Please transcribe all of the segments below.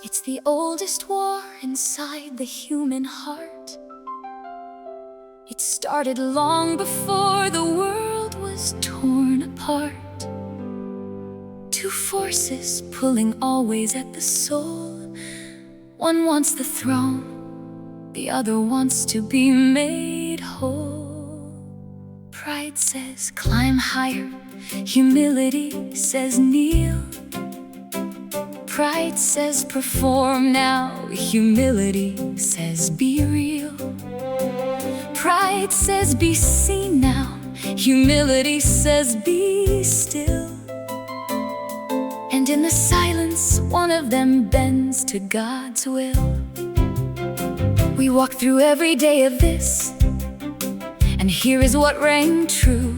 It's the oldest war inside the human heart. It started long before the world was torn apart. Two forces pulling always at the soul. One wants the throne, the other wants to be made whole. Pride says climb higher, humility says kneel. Pride says perform now, humility says be real. Pride says be seen now, humility says be still. And in the silence, one of them bends to God's will. We walk through every day of this, and here is what rang true: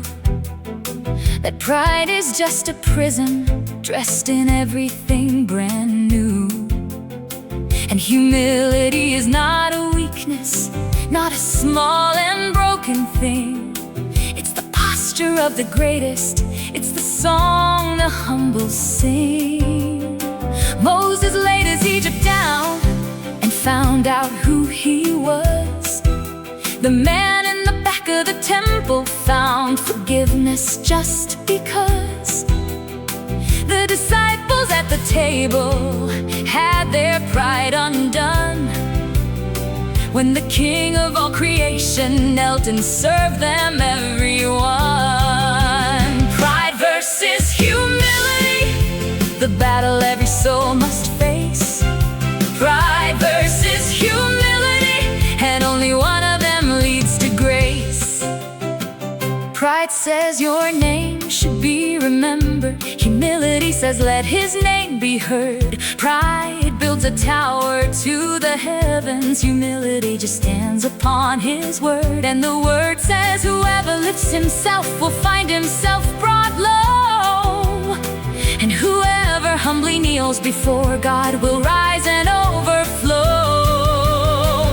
that pride is just a prison dressed in everything brand new. And humility is not a weakness, not a small and broken thing. It's the posture of the greatest, it's the song the humble sing. Moses laid his Egypt down and found out who he was. The man in the back of the temple found forgiveness just because. The disciples at the table had their pride undone when the King of all creation knelt and served them everyone. Pride versus humility, the battle every soul must face. Pride versus humility, and only one of them leads to grace. Pride says your name should be remembered. Humility says let his name be heard. Pride builds a tower to the heavens. Humility just stands upon his word. And the word says whoever lifts himself will find himself brought low. And whoever humbly kneels before God will rise and overflow.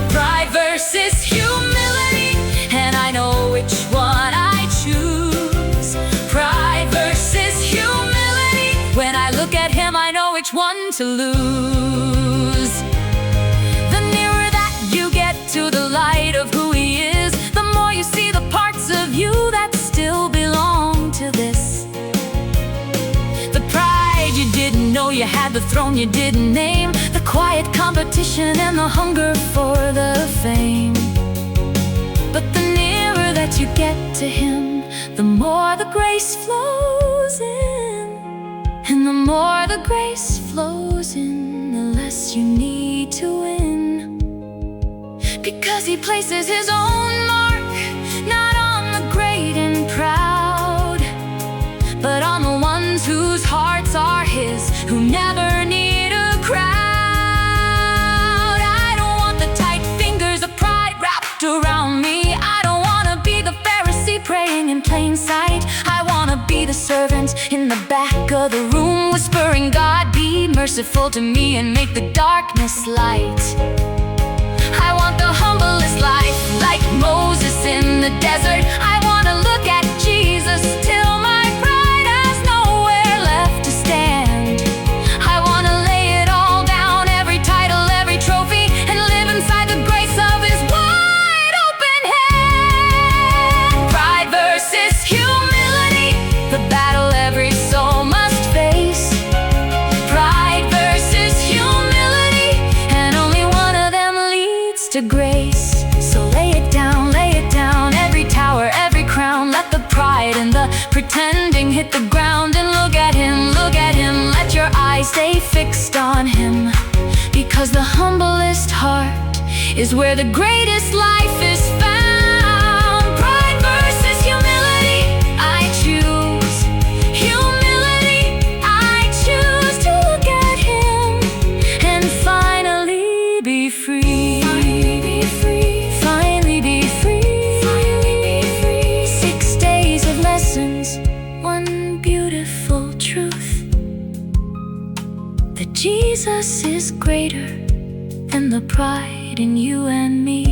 Pride versus humility, and I know which one I choose. Pride versus humility, when I look at him I know which one to lose. The nearer that you get to the light of who he is, the more you see the parts of you that still belong to this. The pride you didn't know you had, the throne you didn't name, the quiet competition and the hunger for the fame. But the nearer that you get to him, the more the grace flows in. And the more the grace flows in, the less you need to win. Because he places his own mark, not on the great and proud, but on the ones whose hearts are his, who never need a crowd. I don't want the tight fingers of pride wrapped around me. I don't want to be the Pharisee praying in plain sight. I want to be the servant in the back of the room, whispering, God, be merciful to me and make the darkness light. I want the humblest life, like Moses in the desert. I want to look at Jesus till my pride has nowhere left to stand. I want to lay it all down, every title, every trophy, and live inside the grace of his wide open hand. Pride versus humility, the battle every soul must face. Pride versus humility, and only one of them leads to grace. So lay it down, every tower, every crown. Let the pride and the pretending hit the ground, and look at him, let your eyes stay fixed on him. Because the humblest heart is where the greatest life is found. Pride versus humility, I choose humility. I choose to look at him and finally be free. Finally be free. Finally be free. Finally be free. 6 days of lessons, one beautiful truth: that Jesus is greater than the pride in you and me.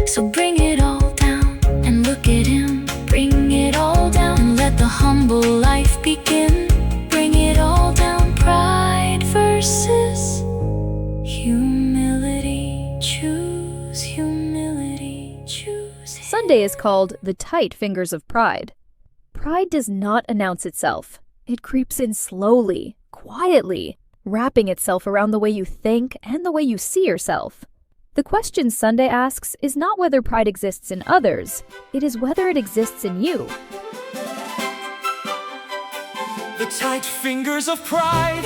So bring it all down and look at him. Bring it all down and let the humble life begin. Bring it all down, pride versus Monday is called the tight fingers of pride. Pride does not announce itself. It creeps in slowly, quietly, wrapping itself around the way you think and the way you see yourself. The question Sunday asks is not whether pride exists in others, it is whether it exists in you. The tight fingers of pride.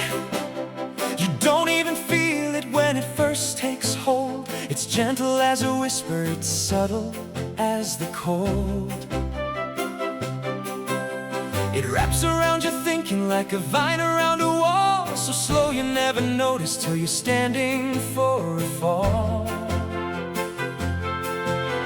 You don't even feel it when it first takes hold. It's gentle as a whisper, it's subtle as the cold. It wraps around your thinking like a vine around a wall, so slow you never notice till you're standing for a fall.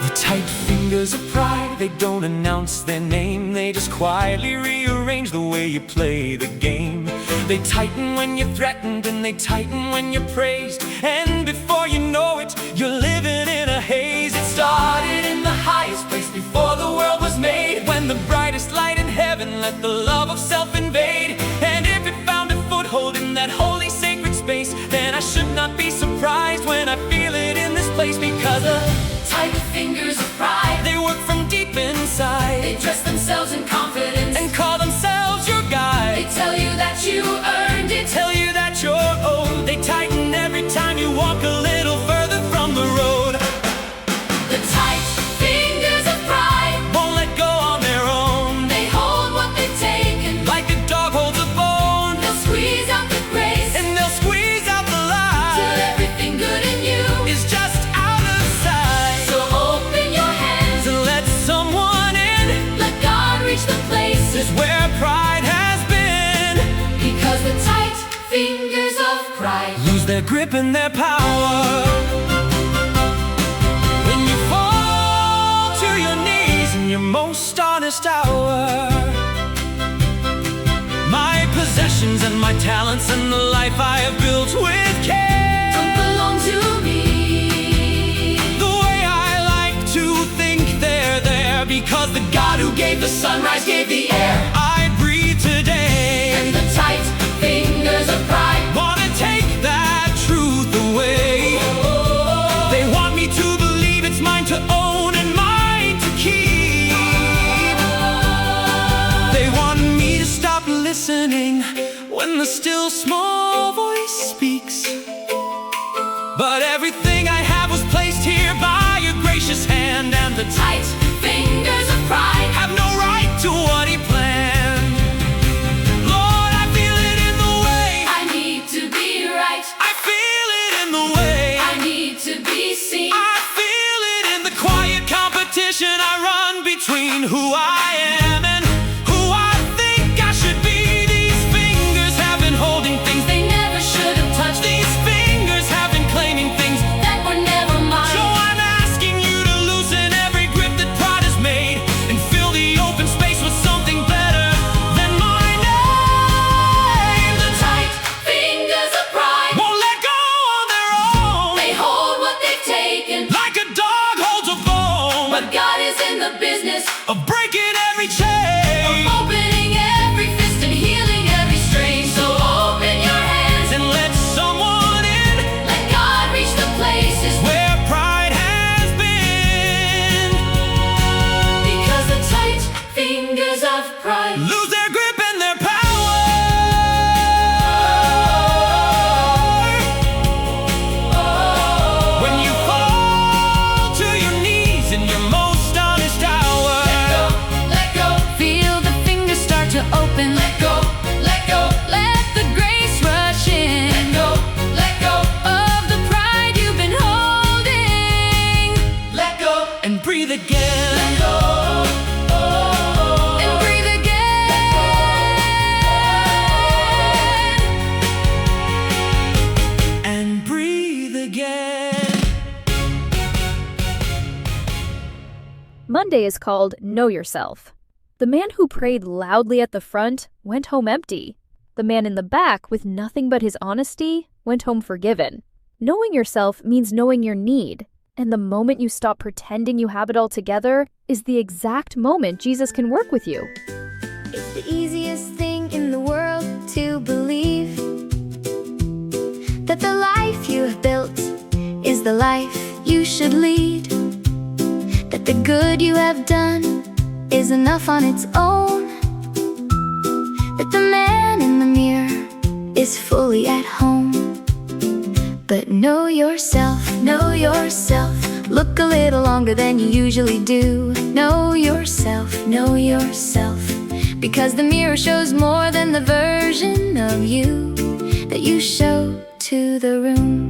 The tight fingers of pride, they don't announce their name, they just quietly rearrange the way you play the game. They tighten when you're threatened and they tighten when you're praised, and before you know it, you're living in a haze. It started in the highest place before the world was made, when the brightest light in heaven let the love of self invade. And if it found a foothold in that holy sacred space, then I should not be surprised when I feel it in this place. Because the tight fingers of pride, they work from deep inside. They dress themselves in confidence and call themselves your guide. They tell you that you earned it, tell you that you're owed. They tighten every time you walk a little further from the road. The tight fingers of pride won't let go on their own. They hold what they've taken like a dog holds a bone. They'll squeeze out the grace and they'll squeeze out the lie, till everything good in you is just out of sight. So open your hands and let someone in. Let God reach the places where pride has been. Because the tight fingers of pride lose their grip and their power. When you fall to your knees in your most honest hour. My possessions and my talents and the life I have built with care don't belong to me the way I like to think they're there. Because the God who gave the sunrise gave the air I breathe today. And the tight fingers of pride wanna take that truth away. They want me to believe it's mine to own and mine to keep. They want me to stop listening when the still small voice speaks. But everything I have was placed here by your gracious hand, and the tight fingers of pride have no right to what he planned. Lord, I feel it in the way I need to be right. I feel it in the way I need to be seen. I feel it in the quiet competition I run between who I am and who I think I should be. These fingers have been holding things they never should have touched. These fingers have been claiming things that were never mine. So I'm asking you to loosen every grip that pride has made and fill the open space with something better than my name. The tight fingers of pride won't let go on their own. They hold what they've taken like a dog holds a bone. But God is in the business of breaking every chain, of opening every fist and healing every strain. So open your hands and let someone in. Let God reach the places where pride has been. Because the tight fingers of pride lose their grip and their power. When you fall to your knees in your most honest hour, let go, feel the fingers start to open. Let go, let the grace rush in. Let go of the pride you've been holding. Let go and breathe again. Let go and breathe again. And breathe again. Monday is called Know Yourself. The man who prayed loudly at the front went home empty. The man in the back, with nothing but his honesty, went home forgiven. Knowing yourself means knowing your need, and the moment you stop pretending you have it all together is the exact moment Jesus can work with you. It's the easiest thing in the world to believe that the life you have built is the life you should lead. That that the good you have done is enough on its own, that the man in the mirror is fully at home. But know yourself, know yourself. Look a little longer than you usually do. Know yourself, know yourself. Because the mirror shows more than the version of you that you show to the room.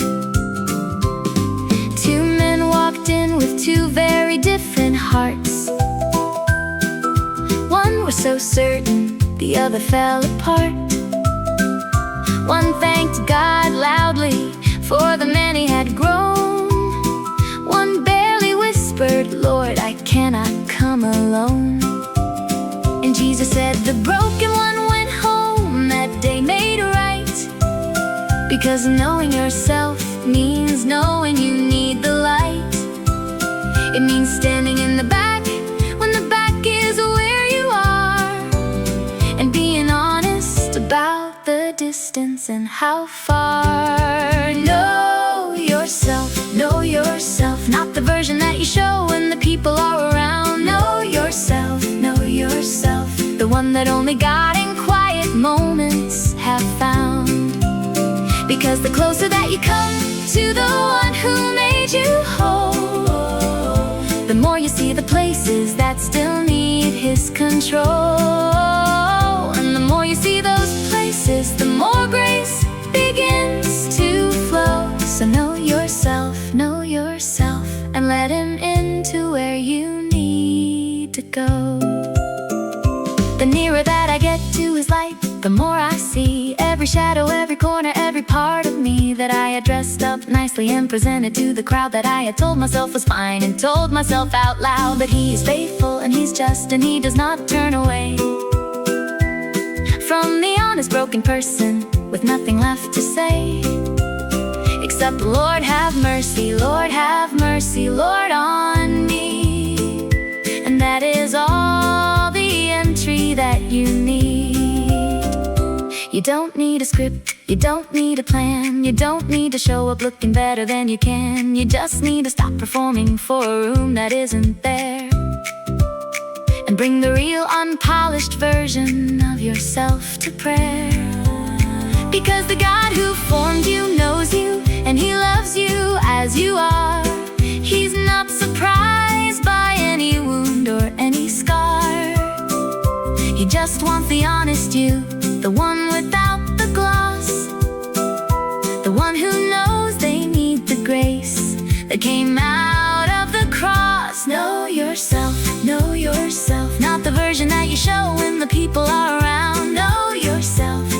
Two men walked in with two very different hearts. One was so certain, the other fell apart. One thanked God loudly for the man he had grown. One barely whispered, Lord, I cannot come alone. And Jesus said, the broken one went home that day made right. Because knowing yourself means knowing you need the light. It means standing in the back when the back is where you are, and being honest about the distance and how far. Know yourself, know yourself. Not the version that you show when the people are around. Know yourself, know yourself. The one that only God in quiet moments have found. Because the closer that you come to the one who made you whole, the more you see the places that still need His control. And the more you see those places, the more grace begins to flow. So know yourself, and let Him into where you need to go. The nearer that I get to His light, the more I see every shadow, every corner, every part of me that I had dressed up nicely and presented to the crowd that I had told myself was fine and told myself out loud. But He is faithful and He's just, and He does not turn away from the honest broken person with nothing left to say except, Lord have mercy, Lord have mercy, Lord, on me. And that is all the entry that you need. You don't need a script, you don't need a plan, you don't need to show up looking better than you can. You just need to stop performing for a room that isn't there, and bring the real unpolished version of yourself to prayer. Because the God who formed you knows you, and He loves you as you are. He's not surprised by any wound or any scar. He just wants the honest you, the one without the gloss, the one who knows they need the grace that came out of the cross. Know yourself, not the version that you show when the people are around. Know yourself,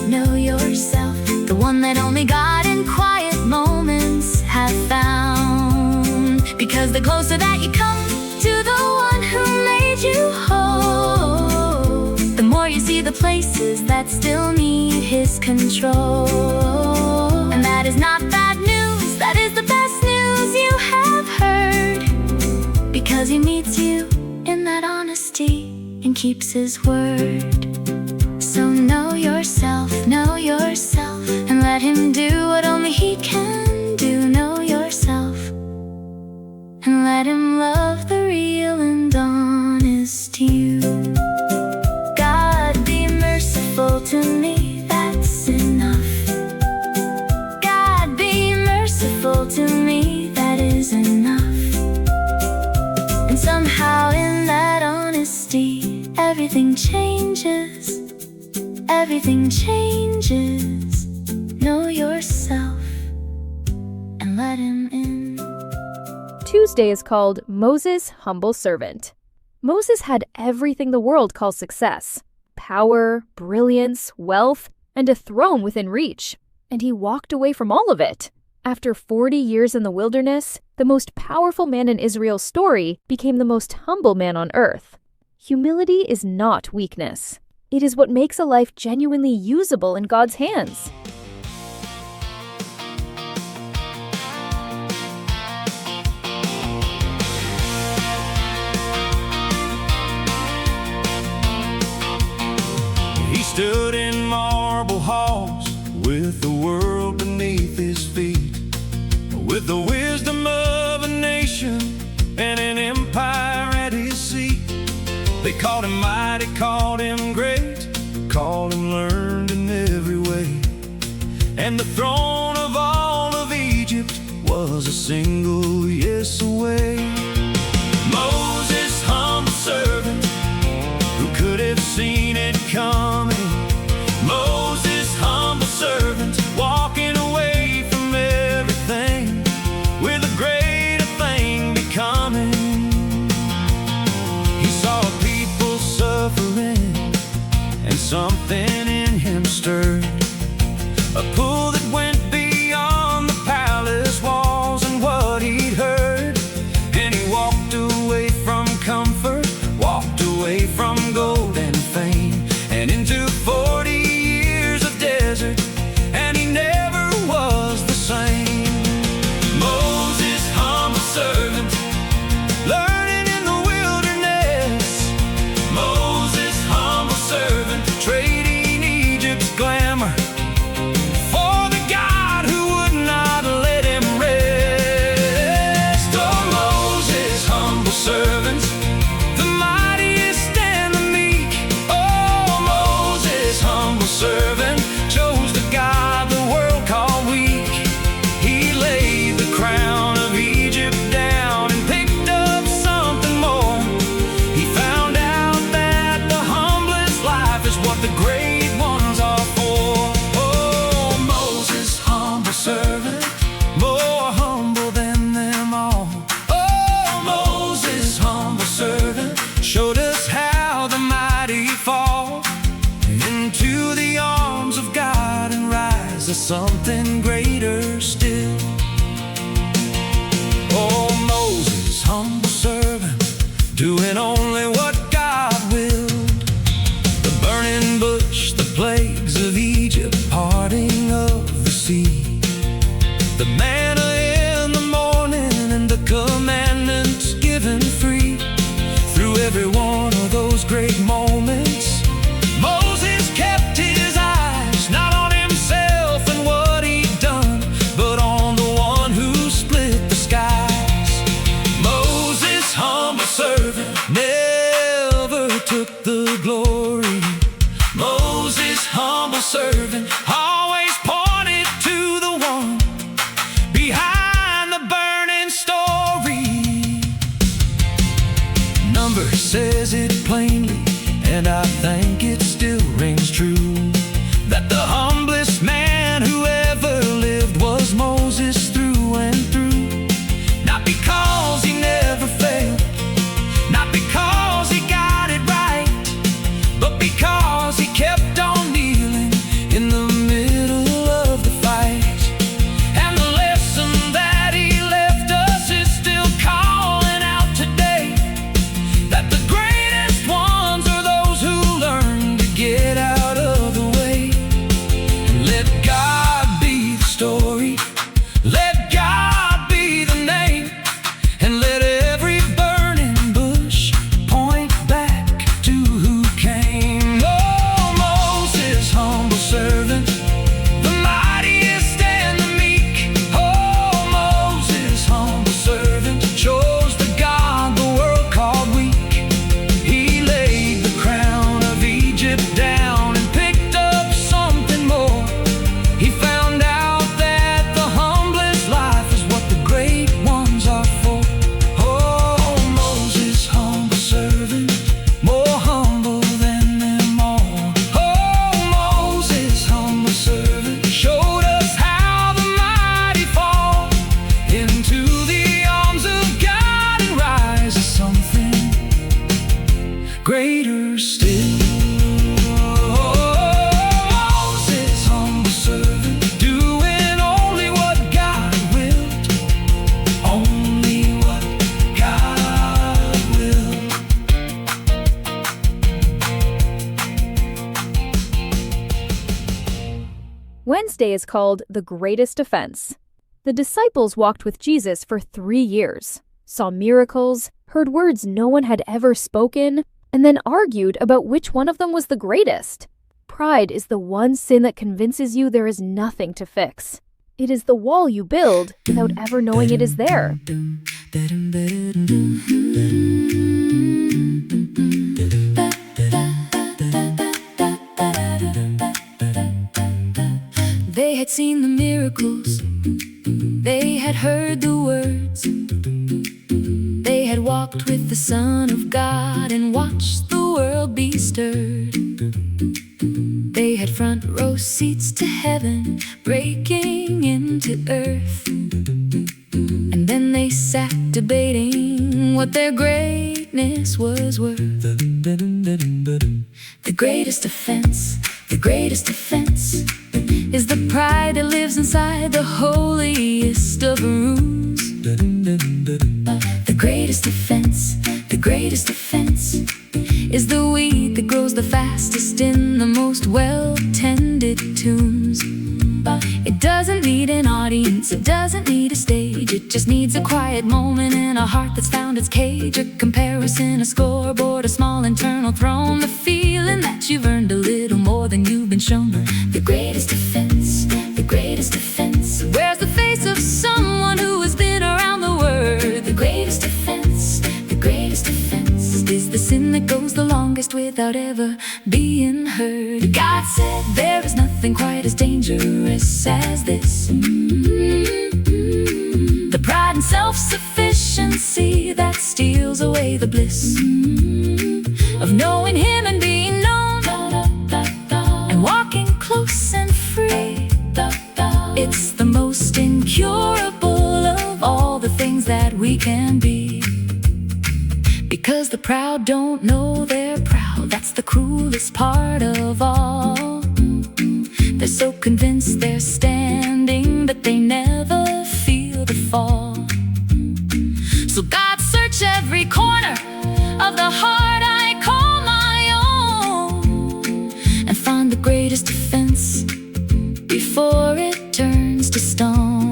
the one that only God in quiet moments have found. Because the closer that you come to the one who made you whole, the more you see the places that still need His control. And that is not bad news, that is the best news you have heard. Because He meets you in that honesty and keeps His word. So know yourself, and let Him do what only He can do. Know yourself, and let Him love the real and honest you. God, be merciful to me, that's enough. God, be merciful to me, that is enough. And somehow in that honesty, everything changes. Everything changes. Know yourself and let Him in. Tuesday is called Moses' Humble Servant. Moses had everything the world calls success: power, brilliance, wealth, and a throne within reach. And he walked away from all of it. After 40 years in the wilderness, the most powerful man in Israel's story became the most humble man on earth. Humility is not weakness. It is what makes a life genuinely usable in God's hands. He stood in marble halls with the world beneath His feet, with the wisdom of a nation and an empire and the throne of all of Egypt was a single yes away. Moses, humble servant, who could have seen it coming? Moses, humble servant, walking away from everything, with a greater thing becoming. He saw people suffering, and something in him stirred, a pull that went beyond the palace walls and what he'd heard. And he walked away from comfort, walked away from gold and fame, and into 40 years of desert, and he never was the same. Moses, humble servant, learning in the wilderness. Moses, humble servant, trading Egypt's glamour for the God who would not let him rest. Oh, Moses, humble servant, the mightiest and the meek. Oh, Moses, humble servant, chose the God the world called weak. He laid the crown of Egypt down and picked up something more. He found out that the humblest life is what the great ones are for. Oh, Moses, humble servant, more humble than them all. Oh, Moses, humble servant, showed us how the mighty fall into the arms of God and rise as something greater still. Oh, Moses, humble servant, doing only what God willed. The burning bush, the plagues of Egypt, parting of the sea, the manna in the morning and the commandments given free. Through every one of those great moments, Moses kept his eyes not on himself and what he'd done, but on the one who split the skies. Moses, humble servant, never took the glory. Moses, humble servant, always pointed to the one behind the burning story. Number says it plainly, and I think it still rings true, that the humblest man who ever lived was Moses through and through. Not because he never failed, not because he got it right, but because he kept on kneeling in the middle of the fight. And the lesson that he left us is still calling out today, that the greatest ones are those who learn to get out of the way and let God be the story, let God be the name, and let every burning bush point back to who came. Oh, Moses, humble servant, the mightiest and the meek. Oh, Moses, humble servant, chose the God the world called weak. He laid the crown of Egypt down and picked up something more. He found out that the humblest life is what the great ones are for. Oh, Moses, humble servant, more humble than them all. Oh, Moses, humble servant, showed us how the mighty fall into the arms of God and rise as something greater still. Oh, Moses, humble servant, doing only what God willed, only what God willed. Wednesday is called the greatest offense. The disciples walked with Jesus for 3 years, saw miracles, heard words no one had ever spoken, and then argued about which one of them was the greatest. Pride is the one sin that convinces you there is nothing to fix. It is the wall you build without ever knowing it is there. They had seen the miracles, they had heard the words, they had walked with the Son of God and watched the world be stirred. They had front row seats to heaven breaking into earth. And then they sat debating what their greatness was worth. The greatest offense, the greatest offense is the pride that lives inside the holiest of rooms. The greatest offense, the greatest offense is the weed that grows the fastest in the most well-tended tombs. It doesn't need an audience, it doesn't need a stage. It just needs a quiet moment and a heart that's found its cage. A comparison, a scoreboard, a small internal throne. The feeling that you've earned a little more than you've been shown. The greatest offense, the greatest offense wears the face of someone who has been around the word. The greatest offense, the greatest offense is the sin that goes the longest without ever being heard. God said there is nothing quite as dangerous as this. The pride and self-sufficiency that steals away the bliss of knowing Him and being known, and walking close and free. It's the most incurable of all the things that we can be. Because the proud don't know they're proud, that's the cruelest part of all. They're so convinced they're standing that they never feel the fall. So God, search every corner of the heart I call my own, and find the greatest offense before it turns to stone.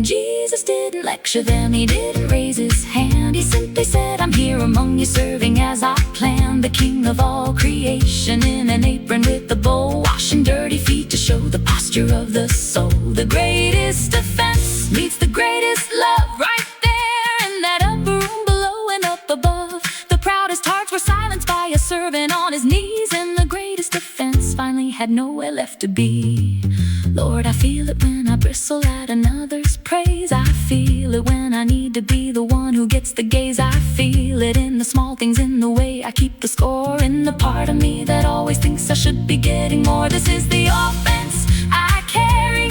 Jesus didn't lecture them, He didn't raise His hand. He simply said, I'm here among you, serving as I planned. The King of all creation in an apron with a bowl, washing dirty feet to show the posture of the soul. The greatest offense meets the greatest love, right there in that upper room below and up above. The proudest hearts were silenced by a servant on his knees, and the greatest offense finally had nowhere left to be. Lord, I feel it when I bristle at another's praise. I feel it when I need to be the one who gets the gaze. I feel it in the small things, in the way I keep the score, in the part of me that always thinks I should be getting more. This is the offense I carry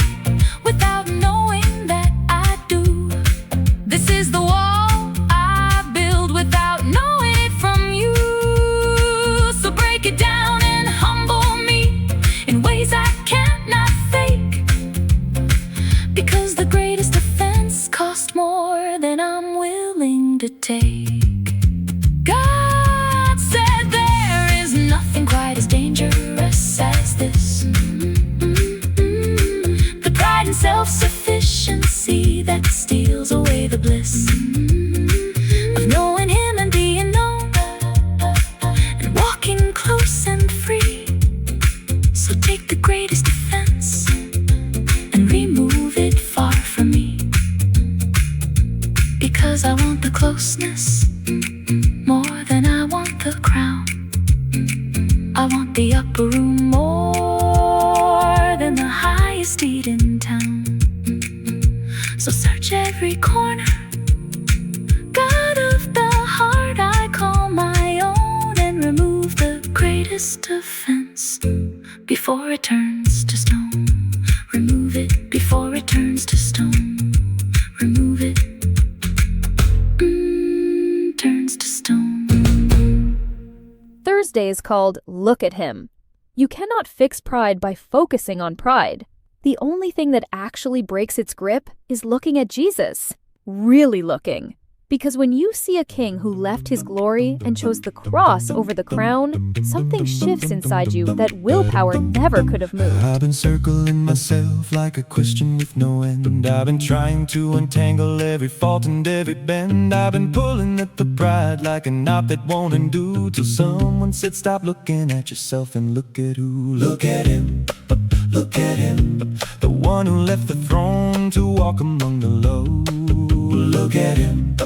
without knowing that I do. This is the wall I build without knowing it from you. So break it down and humble me in ways I cannot fake, because the greatest offense cost more than I'm willing to take. God said there is nothing quite as dangerous as this. The pride and self-sufficiency that steals away the bliss of knowing Him and being known, and walking close and free. So take the greatest offense and remove it far from me, because I want the closeness more than I want the crown. I want the upper room more than the highest seat in town. So search every corner, God of the heart I call my own, and remove the greatest offense before it turns to stone. Remove it before it turns to stone. Remove it, turns to stone. Thursday is called Look at Him. You cannot fix pride by focusing on pride. The only thing that actually breaks its grip is looking at Jesus. Really looking. Because when you see a king who left his glory and chose the cross over the crown, something shifts inside you that willpower never could have moved. I've been circling myself like a question with no end. I've been trying to untangle every fault and every bend. I've been pulling at the pride like a knot that won't undo, till someone said stop looking at yourself and look at who. Look at Him, look at Him, the one who left the throne to walk among the low. Look at Him,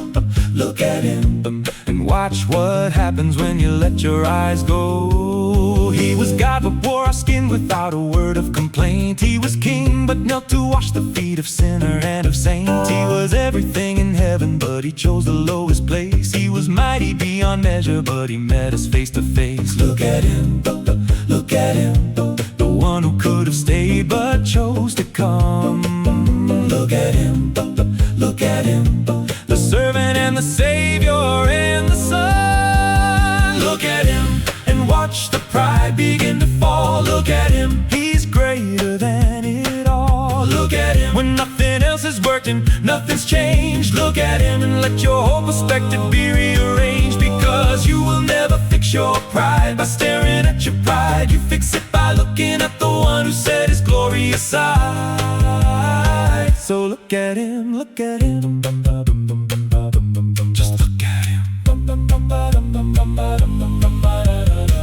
look at Him, and watch what happens when you let your eyes go. He was God but wore our skin without a word of complaint. He was king but knelt to wash the feet of sinner and of saint. He was everything in heaven but he chose the lowest place. He was mighty beyond measure but he met us face to face. Look at him, look at him, the one who could have stayed but chose to come. Look at him, look at him, the servant and the Savior in the Son. Look at him and watch the pride begin to fall. Look at him, he's greater than it all. Look at him when nothing else is working, nothing's changed. Look at him and let your whole perspective be rearranged. Because you will never fix your pride by staring at your pride. You fix it by looking at the one who set his glory aside. So look at him, look at him, just look at him.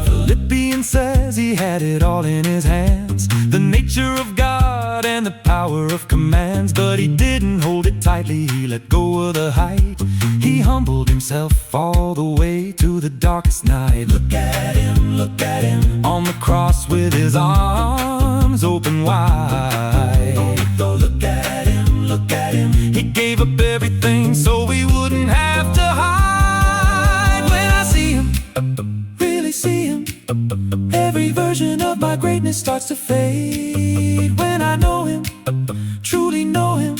Philippians says he had it all in his hands, the nature of God and the power of commands. But he didn't hold it tightly, he let go of the height. He humbled himself all the way to the darkest night. Look at him, on the cross with his arms open wide. Look at him, he gave up everything so we wouldn't have to hide. When I see him, really see him, every version of my greatness starts to fade. When I know him, truly know him,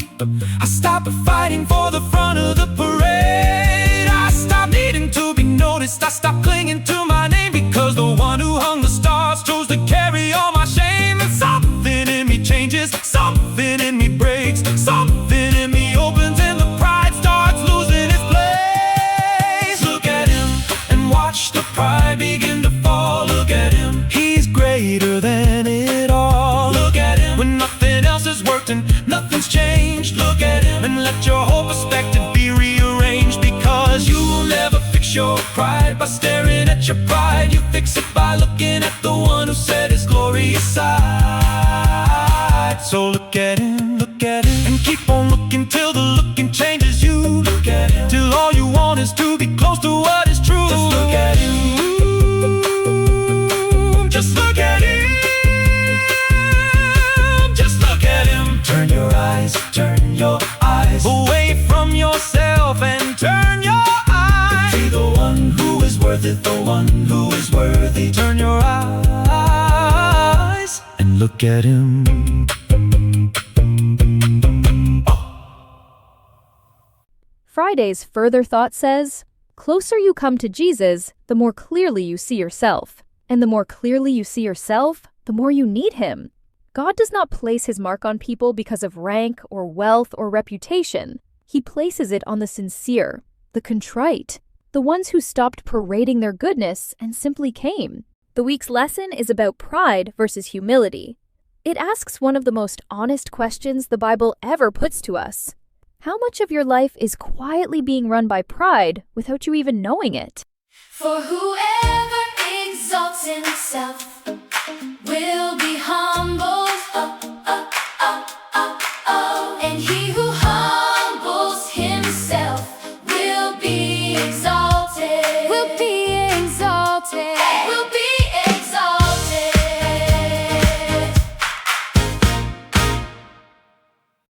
I stop fighting for the front of the parade. I stop needing to be noticed, I stop clinging to my name. Because the one who hung the stars chose to carry all my shame. And something in me changes, something in me breaks, something in me opens, and the pride starts losing its place. Look at him and watch the pride begin to fall. Look at him, he's greater than it all. Look at him when nothing else has worked and nothing's changed. Look at him and let your whole perspective be rearranged. Because you will never fix your pride by staring at your pride. You fix it by looking at the one who set his glory aside. So look at him, and keep on looking till the looking changes you. Look at him till all you want is to be close to what is true. Just look at him, just look at him, just look at him. Turn your eyes away from yourself and turn your eyes to the one who is worth it, the one who is worthy. Turn your eyes and look at him. Friday's further thought says, closer you come to Jesus, the more clearly you see yourself. And the more clearly you see yourself, the more you need him. God does not place his mark on people because of rank or wealth or reputation. He places it on the sincere, the contrite, the ones who stopped parading their goodness and simply came. The week's lesson is about pride versus humility. It asks one of the most honest questions the Bible ever puts to us. How much of your life is quietly being run by pride without you even knowing it? For whoever exalts himself